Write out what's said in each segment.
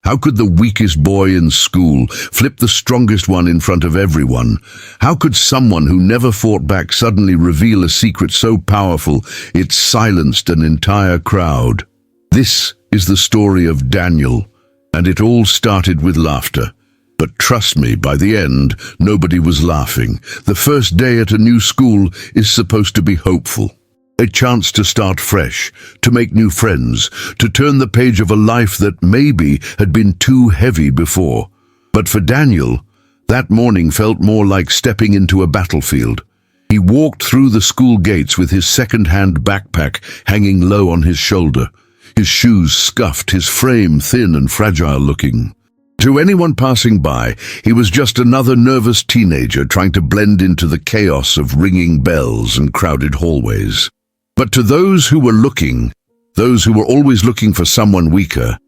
How could the weakest boy in school flip the strongest one in front of everyone? How could someone who never fought back suddenly reveal a secret so powerful it silenced an entire crowd? This is the story of Daniel, and it all started with laughter. But trust me, by the end, nobody was laughing. The first day at a new school is supposed to be hopeful. A chance to start fresh, to make new friends, to turn the page of a life that maybe had been too heavy before. But for Daniel, that morning felt more like stepping into a battlefield. He walked through the school gates with his second-hand backpack hanging low on his shoulder, his shoes scuffed, his frame thin and fragile-looking. To anyone passing by, he was just another nervous teenager trying to blend into the chaos of ringing bells and crowded hallways. But to those who were looking, those who were always looking for someone weaker,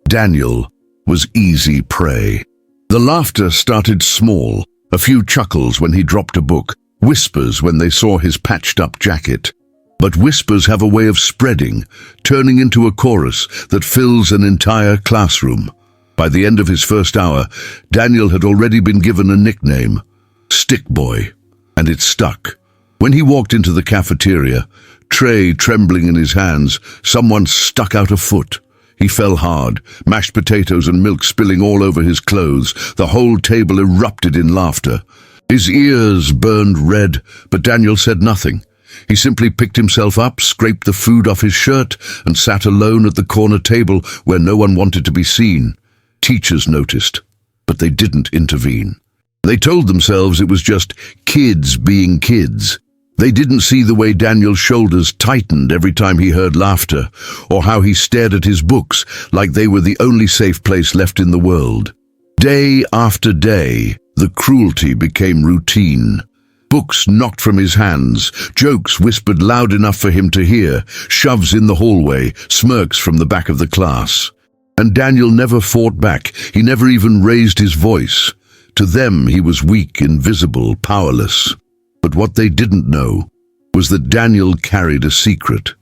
Daniel was easy prey. The laughter started small, a few chuckles when he dropped a book, whispers when they saw his patched-up jacket. But whispers have a way of spreading, turning into a chorus that fills an entire classroom. By the end of his first hour, Daniel had already been given a nickname, Stick Boy, and it stuck. When he walked into the cafeteria, tray trembling in his hands, someone stuck out a foot. He fell hard, mashed potatoes and milk spilling all over his clothes. The whole table erupted in laughter. His ears burned red, but Daniel said nothing. He simply picked himself up, scraped the food off his shirt, and sat alone at the corner table where no one wanted to be seen. Teachers noticed, but they didn't intervene. They told themselves it was just kids being kids. They didn't see the way Daniel's shoulders tightened every time he heard laughter, or how he stared at his books like they were the only safe place left in the world. Day after day, the cruelty became routine. Books knocked from his hands, jokes whispered loud enough for him to hear, shoves in the hallway, smirks from the back of the class. And Daniel never fought back. He never even raised his voice. To them, he was weak, invisible, powerless. But what they didn't know was that Daniel carried a secret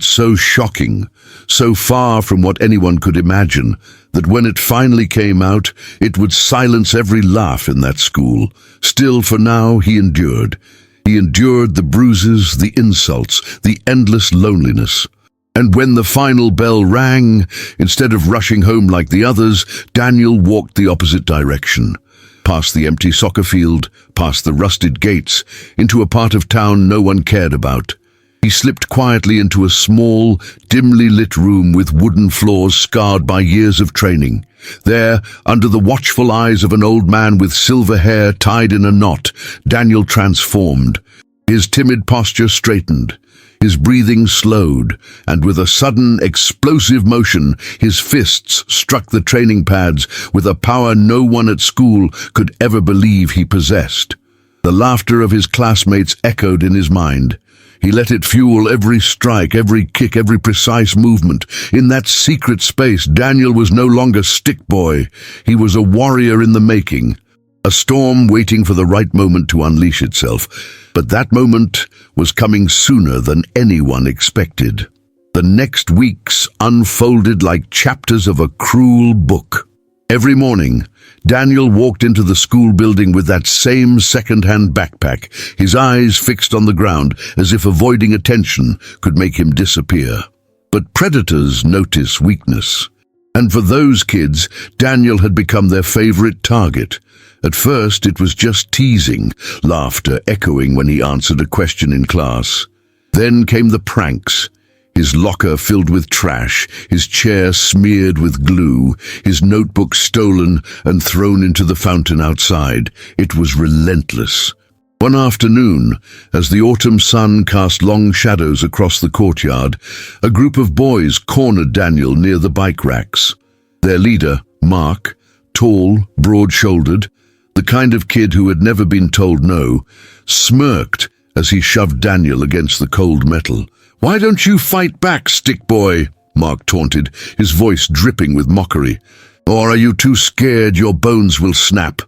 so shocking, so far from what anyone could imagine, that when it finally came out, it would silence every laugh in that school. Still, for now, he endured. He endured the bruises, the insults, the endless loneliness. And when the final bell rang, instead of rushing home like the others, Daniel walked the opposite direction. Past the empty soccer field, past the rusted gates, into a part of town no one cared about. He slipped quietly into a small, dimly lit room with wooden floors scarred by years of training. There, under the watchful eyes of an old man with silver hair tied in a knot, Daniel transformed. His timid posture straightened. His breathing slowed, and with a sudden, explosive motion, his fists struck the training pads with a power no one at school could ever believe he possessed. The laughter of his classmates echoed in his mind. He let it fuel every strike, every kick, every precise movement. In that secret space, Daniel was no longer Stick Boy. He was a warrior in the making. A storm waiting for the right moment to unleash itself. But that moment was coming sooner than anyone expected. The next weeks unfolded like chapters of a cruel book. Every morning, Daniel walked into the school building with that same second-hand backpack, his eyes fixed on the ground as if avoiding attention could make him disappear. But predators notice weakness. And for those kids, Daniel had become their favorite target. At first, it was just teasing, laughter echoing when he answered a question in class. Then came the pranks. His locker filled with trash, his chair smeared with glue, his notebook stolen and thrown into the fountain outside. It was relentless. One afternoon, as the autumn sun cast long shadows across the courtyard, a group of boys cornered Daniel near the bike racks. Their leader, Mark, tall, broad-shouldered, the kind of kid who had never been told no, smirked as he shoved Daniel against the cold metal. "Why don't you fight back, Stick Boy?" Mark taunted, his voice dripping with mockery. "Or are you too scared your bones will snap?"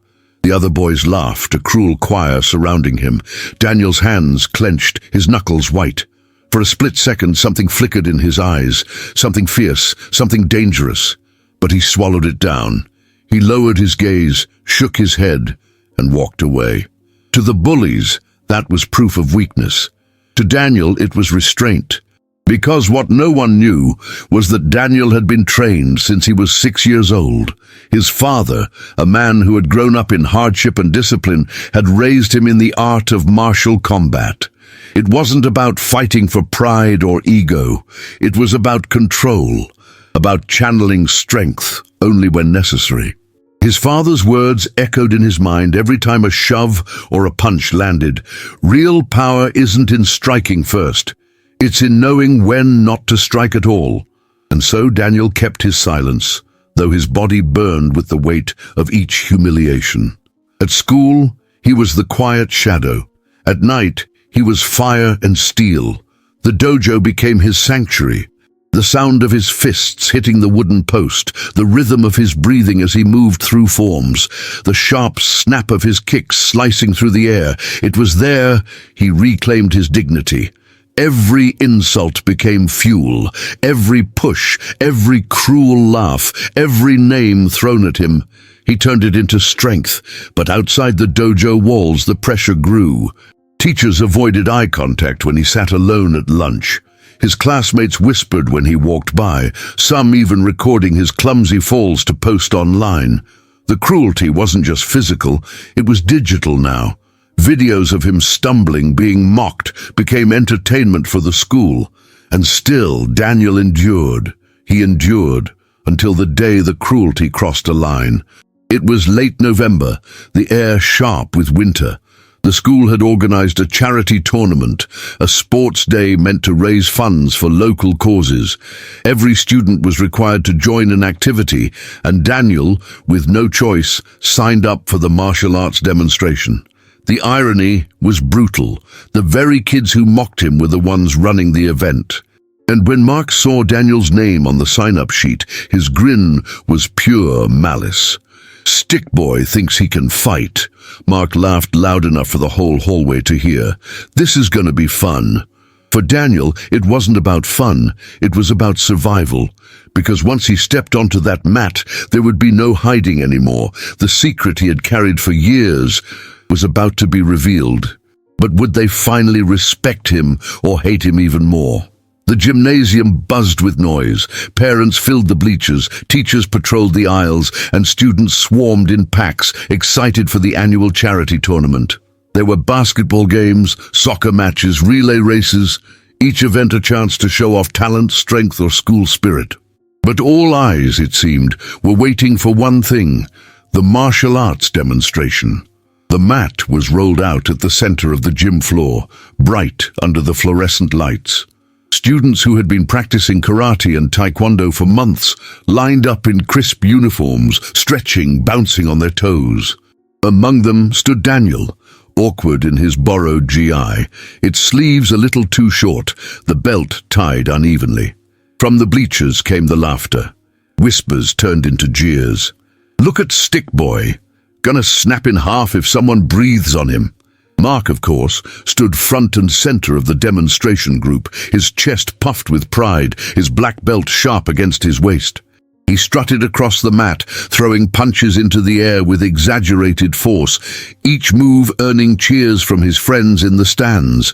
The other boys laughed, a cruel choir surrounding him. Daniel's hands clenched, his knuckles white. For a split second, something flickered in his eyes, something fierce, something dangerous. but he swallowed it down. He lowered his gaze, shook his head, and walked away. To the bullies, that was proof of weakness. To Daniel, it was restraint. Because what no one knew was that Daniel had been trained since he was 6 years old. His father, a man who had grown up in hardship and discipline, had raised him in the art of martial combat. It wasn't about fighting for pride or ego. It was about control, about channeling strength only when necessary. His father's words echoed in his mind every time a shove or a punch landed. Real power isn't in striking first. It's in knowing when not to strike at all. And so Daniel kept his silence, though his body burned with the weight of each humiliation. At school, he was the quiet shadow. At night, he was fire and steel. The dojo became his sanctuary. The sound of his fists hitting the wooden post, the rhythm of his breathing as he moved through forms, the sharp snap of his kicks slicing through the air. It was there he reclaimed his dignity. Every insult became fuel. Every push, every cruel laugh, every name thrown at him. He turned it into strength, but outside the dojo walls the pressure grew. Teachers avoided eye contact when he sat alone at lunch. His classmates whispered when he walked by, some even recording his clumsy falls to post online. The cruelty wasn't just physical, it was digital now. Videos of him stumbling, being mocked, became entertainment for the school. And still, Daniel endured. He endured until the day the cruelty crossed a line. It was late November, the air sharp with winter. The school had organized a charity tournament, a sports day meant to raise funds for local causes. Every student was required to join an activity, and Daniel, with no choice, signed up for the martial arts demonstration. The irony was brutal. The very kids who mocked him were the ones running the event. And when Mark saw Daniel's name on the sign-up sheet, his grin was pure malice. "Stick boy thinks he can fight." Mark laughed loud enough for the whole hallway to hear. "This is going to be fun." For Daniel, it wasn't about fun, it was about survival. Because once he stepped onto that mat, there would be no hiding anymore. The secret he had carried for years was about to be revealed. But would they finally respect him or hate him even more? The gymnasium buzzed with noise. Parents filled the bleachers, teachers patrolled the aisles, and students swarmed in packs, excited for the annual charity tournament. There were basketball games, soccer matches, relay races, each event a chance to show off talent, strength, or school spirit. But all eyes, it seemed, were waiting for one thing: the martial arts demonstration. The mat was rolled out at the center of the gym floor, bright under the fluorescent lights. Students who had been practicing karate and taekwondo for months lined up in crisp uniforms, stretching, bouncing on their toes. Among them stood Daniel, awkward in his borrowed GI, its sleeves a little too short, the belt tied unevenly. From the bleachers came the laughter. Whispers turned into jeers. "Look at Stick Boy. Gonna snap in half if someone breathes on him." Mark, of course, stood front and center of the demonstration group, his chest puffed with pride, his black belt sharp against his waist. He strutted across the mat, throwing punches into the air with exaggerated force, each move earning cheers from his friends in the stands.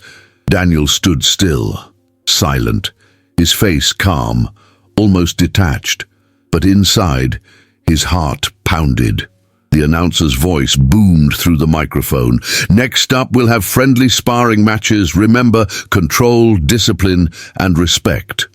Daniel stood still, silent, his face calm, almost detached, but inside, his heart pounded. The announcer's voice boomed through the microphone. "Next up, we'll have friendly sparring matches. Remember, control, discipline, and respect."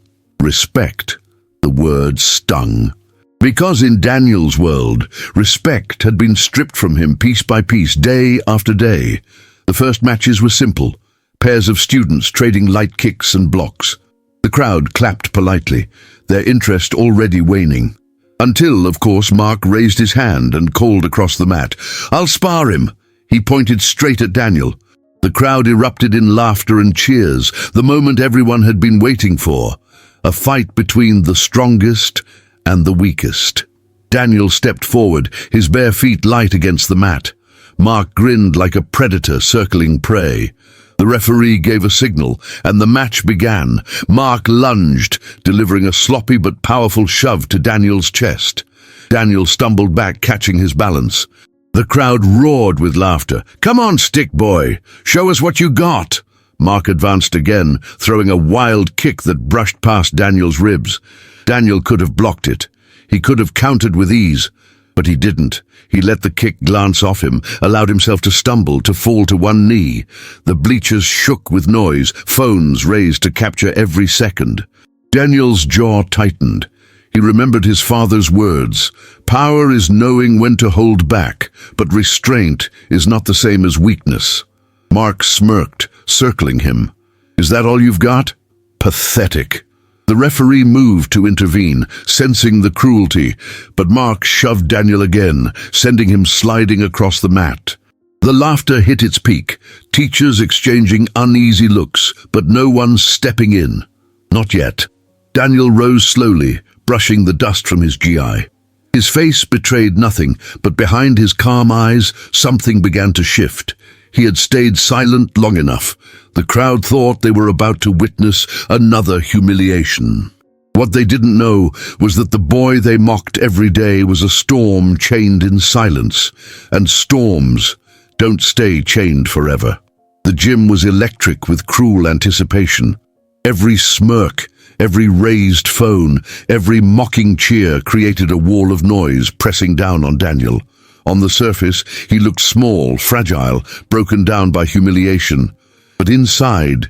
Respect. The word stung. Because in Daniel's world, respect had been stripped from him piece by piece, day after day. The first matches were simple, pairs of students trading light kicks and blocks. The crowd clapped politely, their interest already waning. Until, of course, Mark raised his hand and called across the mat, "I'll spar him." He pointed straight at Daniel. The crowd erupted in laughter and cheers, the moment everyone had been waiting for. A fight between the strongest and the weakest. Daniel stepped forward, his bare feet light against the mat. Mark grinned like a predator circling prey. The referee gave a signal, and the match began. Mark lunged, delivering a sloppy but powerful shove to Daniel's chest. Daniel stumbled back, catching his balance. The crowd roared with laughter. "Come on, stick boy! Show us what you got!" Mark advanced again, throwing a wild kick that brushed past Daniel's ribs. Daniel could have blocked it. He could have countered with ease, but he didn't. He let the kick glance off him, allowed himself to stumble, to fall to one knee. The bleachers shook with noise, phones raised to capture every second. Daniel's jaw tightened. He remembered his father's words. "Power is knowing when to hold back, but restraint is not the same as weakness." Mark smirked, circling him. "Is that all you've got? Pathetic." The referee moved to intervene, sensing the cruelty, but Mark shoved Daniel again, sending him sliding across the mat. The laughter hit its peak, teachers exchanging uneasy looks, but no one stepping in. Not yet. Daniel rose slowly, brushing the dust from his GI. His face betrayed nothing, but behind his calm eyes, something began to shift. He had stayed silent long enough. The crowd thought they were about to witness another humiliation. What they didn't know was that the boy they mocked every day was a storm chained in silence, and storms don't stay chained forever. The gym was electric with cruel anticipation. Every smirk, every raised phone, every mocking cheer created a wall of noise pressing down on Daniel. On the surface, he looked small, fragile, broken down by humiliation. But inside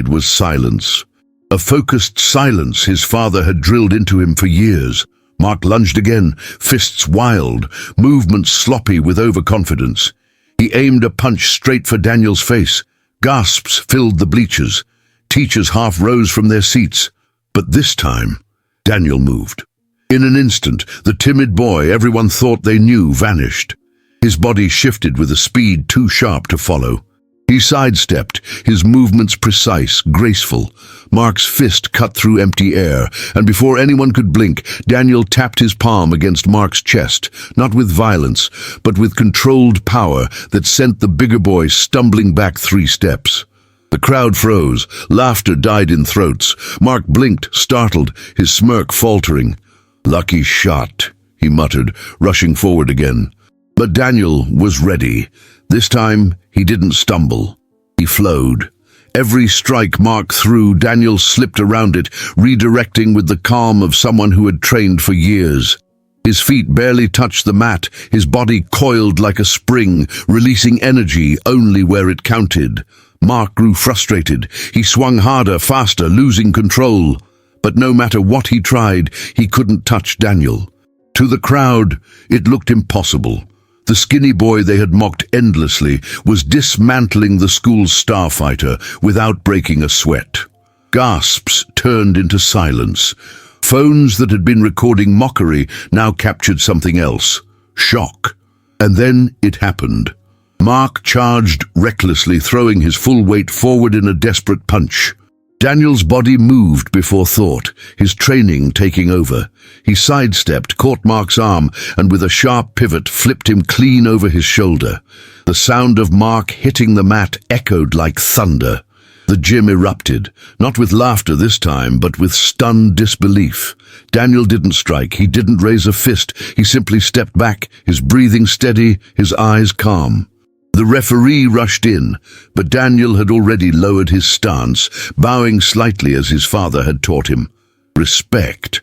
was silence. A focused silence his father had drilled into him for years. Mark lunged again, fists wild, movements sloppy with overconfidence. He aimed a punch straight for Daniel's face. Gasps filled the bleachers. Teachers half rose from their seats. But this time, Daniel moved. In an instant, the timid boy everyone thought they knew vanished. His body shifted with a speed too sharp to follow. He sidestepped, his movements precise, graceful. Mark's fist cut through empty air, and before anyone could blink, Daniel tapped his palm against Mark's chest, not with violence, but with controlled power that sent the bigger boy stumbling back 3 steps. The crowd froze, laughter died in throats. Mark blinked, startled, his smirk faltering. "Lucky shot," he muttered, rushing forward again. But Daniel was ready. This time, he didn't stumble. He flowed. Every strike Mark threw, Daniel slipped around it, redirecting with the calm of someone who had trained for years. His feet barely touched the mat, his body coiled like a spring, releasing energy only where it counted. Mark grew frustrated. He swung harder, faster, losing control. But no matter what he tried, he couldn't touch Daniel. To the crowd, it looked impossible. The skinny boy they had mocked endlessly was dismantling the school's starfighter without breaking a sweat. Gasps turned into silence. Phones that had been recording mockery now captured something else. Shock. And then it happened. Mark charged recklessly, throwing his full weight forward in a desperate punch. Daniel's body moved before thought, his training taking over. He sidestepped, caught Mark's arm, and with a sharp pivot flipped him clean over his shoulder. The sound of Mark hitting the mat echoed like thunder. The gym erupted, not with laughter this time, but with stunned disbelief. Daniel didn't strike, he didn't raise a fist, he simply stepped back, his breathing steady, his eyes calm. The referee rushed in, but Daniel had already lowered his stance, bowing slightly as his father had taught him. Respect.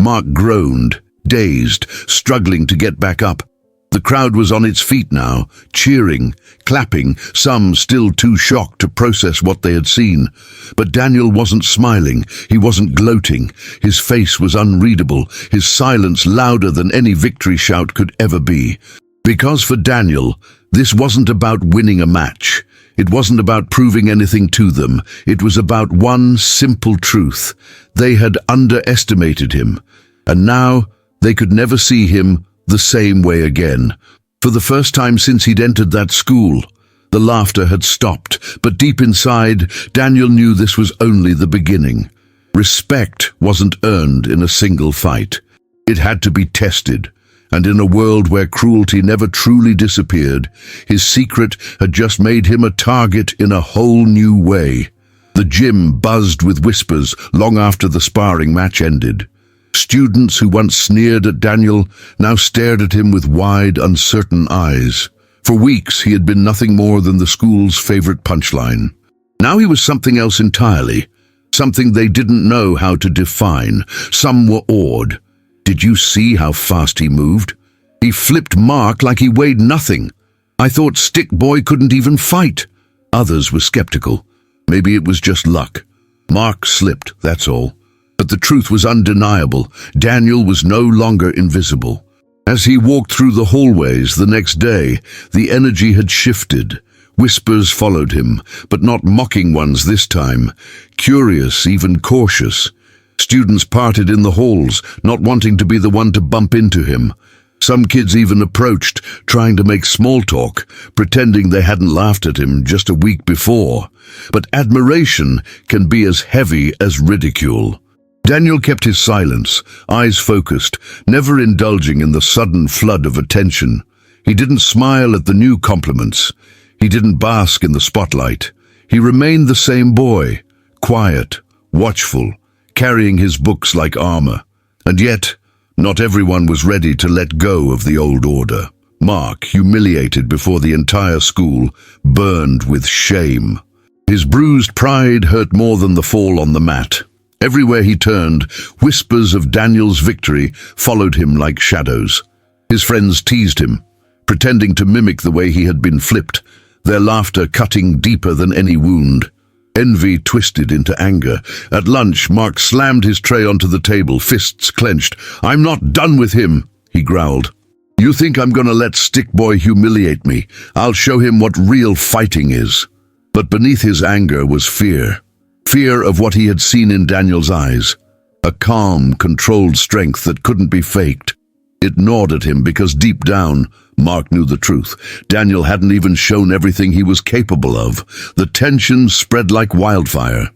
Mark groaned, dazed, struggling to get back up. The crowd was on its feet now, cheering, clapping, some still too shocked to process what they had seen. But Daniel wasn't smiling, he wasn't gloating. His face was unreadable, his silence louder than any victory shout could ever be. Because for Daniel, this wasn't about winning a match. It wasn't about proving anything to them. It was about one simple truth. They had underestimated him, and now they could never see him the same way again. For the first time since he'd entered that school, the laughter had stopped, but deep inside, Daniel knew this was only the beginning. Respect wasn't earned in a single fight. It had to be tested, And in a world where cruelty never truly disappeared, his secret had just made him a target in a whole new way. The gym buzzed with whispers long after the sparring match ended. Students who once sneered at Daniel now stared at him with wide, uncertain eyes. For weeks he had been nothing more than the school's favorite punchline. Now he was something else entirely, something they didn't know how to define. Some were awed. Did you see how fast he moved? He flipped Mark like he weighed nothing. I thought Stick Boy couldn't even fight. Others were skeptical. Maybe it was just luck. Mark slipped, that's all. But the truth was undeniable. Daniel was no longer invisible. As he walked through the hallways the next day, the energy had shifted. Whispers followed him, but not mocking ones this time. Curious, even cautious. Students parted in the halls, not wanting to be the one to bump into him. Some kids even approached, trying to make small talk, pretending they hadn't laughed at him just a week before. But admiration can be as heavy as ridicule. Daniel kept his silence, eyes focused, never indulging in the sudden flood of attention. He didn't smile at the new compliments. He didn't bask in the spotlight. He remained the same boy, quiet, watchful, carrying his books like armor. And yet, not everyone was ready to let go of the old order. Mark, humiliated before the entire school, burned with shame. His bruised pride hurt more than the fall on the mat. Everywhere he turned, whispers of Daniel's victory followed him like shadows. His friends teased him, pretending to mimic the way he had been flipped, their laughter cutting deeper than any wound. Envy twisted into anger. At lunch, Mark slammed his tray onto the table, fists clenched. "I'm not done with him," he growled. "You think I'm gonna let Stick Boy humiliate me? I'll show him what real fighting is." But beneath his anger was fear. Fear of what he had seen in Daniel's eyes. A calm, controlled strength that couldn't be faked. It gnawed at him because deep down, Mark knew the truth. Daniel hadn't even shown everything he was capable of. The tension spread like wildfire.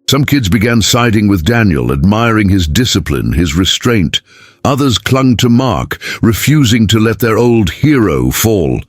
Some kids began siding with Daniel, admiring his discipline, his restraint. Others clung to Mark, refusing to let their old hero fall.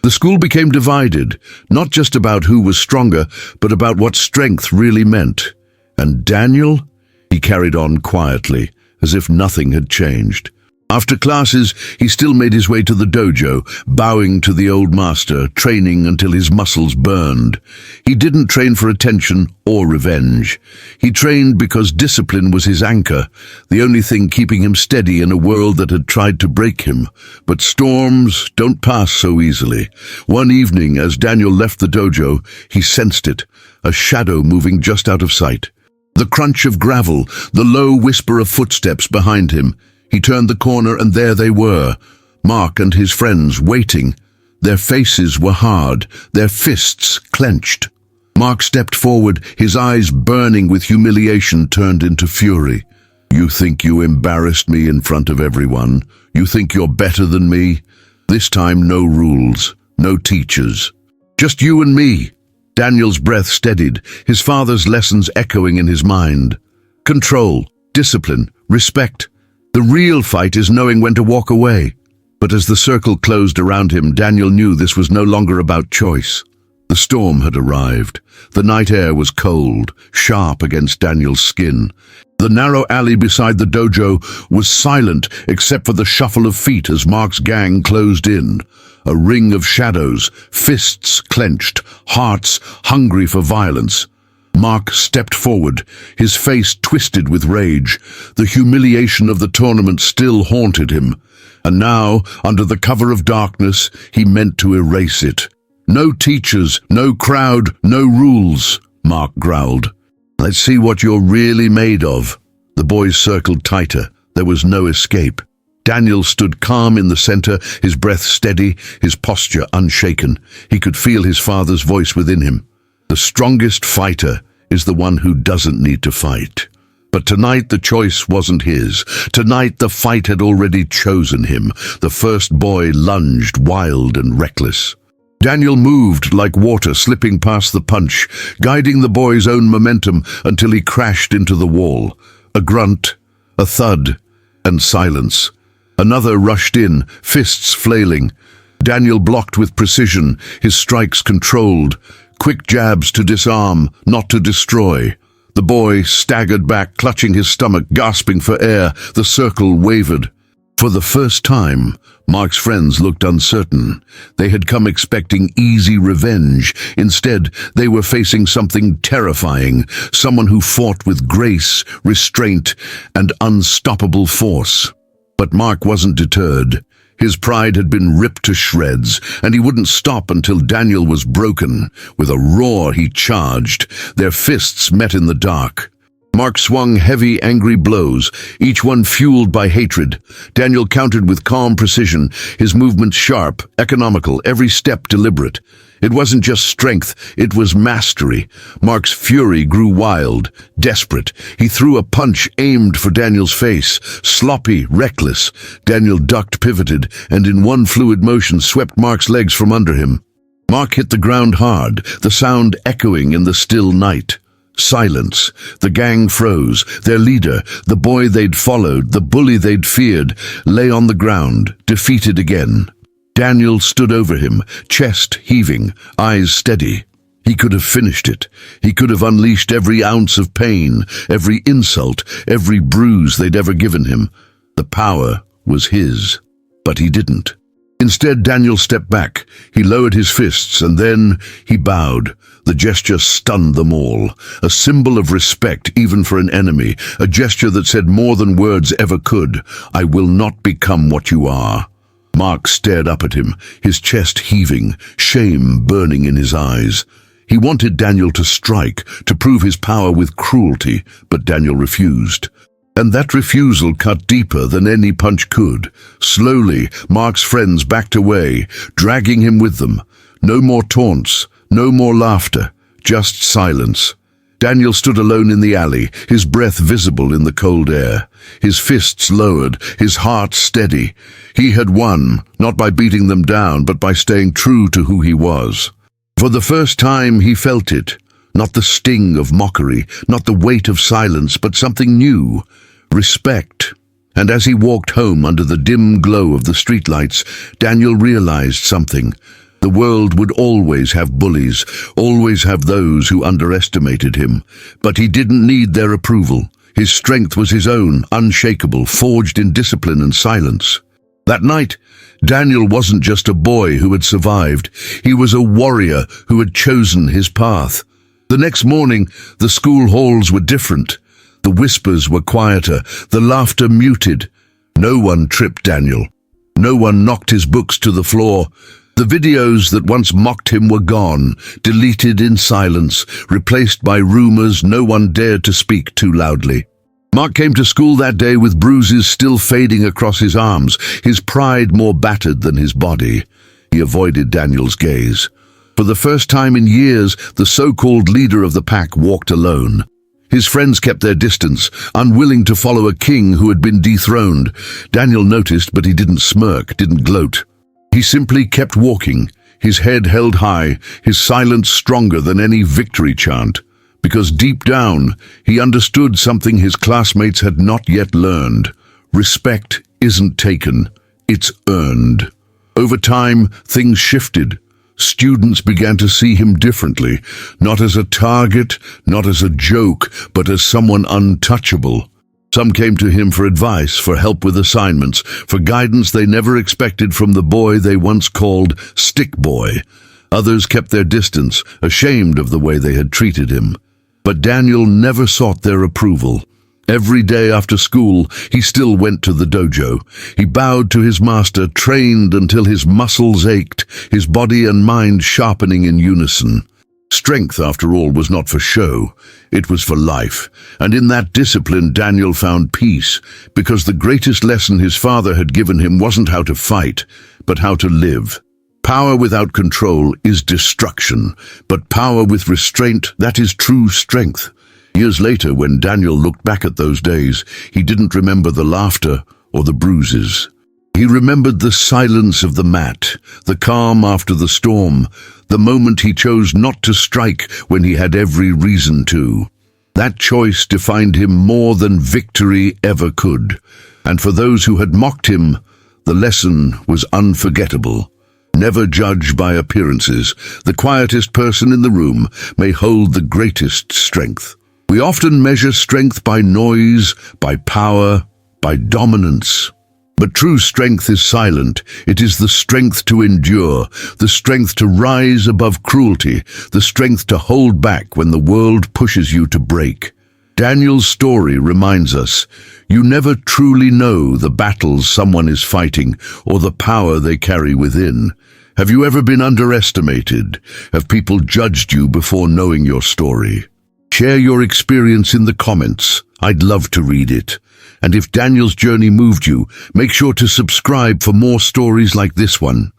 The school became divided, not just about who was stronger, but about what strength really meant. And Daniel? He carried on quietly, as if nothing had changed. After classes, he still made his way to the dojo, bowing to the old master, training until his muscles burned. He didn't train for attention or revenge. He trained because discipline was his anchor, the only thing keeping him steady in a world that had tried to break him. But storms don't pass so easily. One evening, as Daniel left the dojo, he sensed it, a shadow moving just out of sight. The crunch of gravel, the low whisper of footsteps behind him. He turned the corner and there they were, Mark and his friends waiting. Their faces were hard, their fists clenched. Mark stepped forward, his eyes burning with humiliation turned into fury. "You think you embarrassed me in front of everyone? You think you're better than me? This time no rules, no teachers. Just you and me." Daniel's breath steadied, his father's lessons echoing in his mind. Control, discipline, respect. The real fight is knowing when to walk away. But as the circle closed around him, Daniel knew this was no longer about choice. The storm had arrived. The night air was cold, sharp against Daniel's skin. The narrow alley beside the dojo was silent except for the shuffle of feet as Mark's gang closed in. A ring of shadows, fists clenched, hearts hungry for violence. Mark stepped forward, his face twisted with rage. The humiliation of the tournament still haunted him. And now, under the cover of darkness, he meant to erase it. "No teachers, no crowd, no rules," Mark growled. "Let's see what you're really made of." The boys circled tighter. There was no escape. Daniel stood calm in the center, his breath steady, his posture unshaken. He could feel his father's voice within him. The strongest fighter is the one who doesn't need to fight. But tonight the choice wasn't his. Tonight the fight had already chosen him. The first boy lunged, wild and reckless. Daniel moved like water slipping past the punch, guiding the boy's own momentum until he crashed into the wall. A grunt, a thud, and silence. Another rushed in, fists flailing. Daniel blocked with precision, his strikes controlled. Quick jabs to disarm, not to destroy. The boy staggered back, clutching his stomach, gasping for air. The circle wavered. For the first time, Mark's friends looked uncertain. They had come expecting easy revenge. Instead, they were facing something terrifying, someone who fought with grace, restraint, and unstoppable force. But Mark wasn't deterred. His pride had been ripped to shreds, and he wouldn't stop until Daniel was broken. With a roar, he charged. Their fists met in the dark. Mark swung heavy, angry blows, each one fueled by hatred. Daniel countered with calm precision, his movements sharp, economical, every step deliberate. It wasn't just strength, it was mastery. Mark's fury grew wild, desperate. He threw a punch aimed for Daniel's face, sloppy, reckless. Daniel ducked, pivoted, and in one fluid motion swept Mark's legs from under him. Mark hit the ground hard, the sound echoing in the still night. Silence. The gang froze. Their leader, the boy they'd followed, the bully they'd feared, lay on the ground, defeated again. Daniel stood over him, chest heaving, eyes steady. He could have finished it. He could have unleashed every ounce of pain, every insult, every bruise they'd ever given him. The power was his. But he didn't. Instead, Daniel stepped back. He lowered his fists, and then he bowed. The gesture stunned them all. A symbol of respect, even for an enemy. A gesture that said more than words ever could. I will not become what you are. Mark stared up at him, his chest heaving, shame burning in his eyes. He wanted Daniel to strike, to prove his power with cruelty, but Daniel refused. And that refusal cut deeper than any punch could. Slowly, Mark's friends backed away, dragging him with them. No more taunts, no more laughter, just silence. Daniel stood alone in the alley, his breath visible in the cold air. His fists lowered, his heart steady. He had won, not by beating them down, but by staying true to who he was. For the first time he felt it. Not the sting of mockery, not the weight of silence, but something new. Respect. And as he walked home under the dim glow of the streetlights, Daniel realized something. The world would always have bullies, always have those who underestimated him. But he didn't need their approval. His strength was his own, unshakable, forged in discipline and silence. That night, Daniel wasn't just a boy who had survived. He was a warrior who had chosen his path. The next morning, the school halls were different. The whispers were quieter, the laughter muted. No one tripped Daniel. No one knocked his books to the floor. The videos that once mocked him were gone, deleted in silence, replaced by rumors no one dared to speak too loudly. Mark came to school that day with bruises still fading across his arms, his pride more battered than his body. He avoided Daniel's gaze. For the first time in years, the so-called leader of the pack walked alone. His friends kept their distance, unwilling to follow a king who had been dethroned. Daniel noticed, but he didn't smirk, didn't gloat. He simply kept walking, his head held high, his silence stronger than any victory chant. Because deep down, he understood something his classmates had not yet learned. Respect isn't taken, it's earned. Over time, things shifted. Students began to see him differently, not as a target, not as a joke, but as someone untouchable. Some came to him for advice, for help with assignments, for guidance they never expected from the boy they once called Stick Boy. Others kept their distance, ashamed of the way they had treated him. But Daniel never sought their approval. Every day after school, he still went to the dojo. He bowed to his master, trained until his muscles ached, his body and mind sharpening in unison. Strength, after all, was not for show. It was for life. And in that discipline, Daniel found peace, because the greatest lesson his father had given him wasn't how to fight, but how to live. Power without control is destruction, but power with restraint, that is true strength. Years later, when Daniel looked back at those days, he didn't remember the laughter or the bruises. He remembered the silence of the mat, the calm after the storm, the moment he chose not to strike when he had every reason to. That choice defined him more than victory ever could. And for those who had mocked him, the lesson was unforgettable. Never judge by appearances. The quietest person in the room may hold the greatest strength. We often measure strength by noise, by power, by dominance. But true strength is silent. It is the strength to endure, the strength to rise above cruelty, the strength to hold back when the world pushes you to break. Daniel's story reminds us, you never truly know the battles someone is fighting or the power they carry within. Have you ever been underestimated? Have people judged you before knowing your story? Share your experience in the comments. I'd love to read it. And if Daniel's journey moved you, make sure to subscribe for more stories like this one.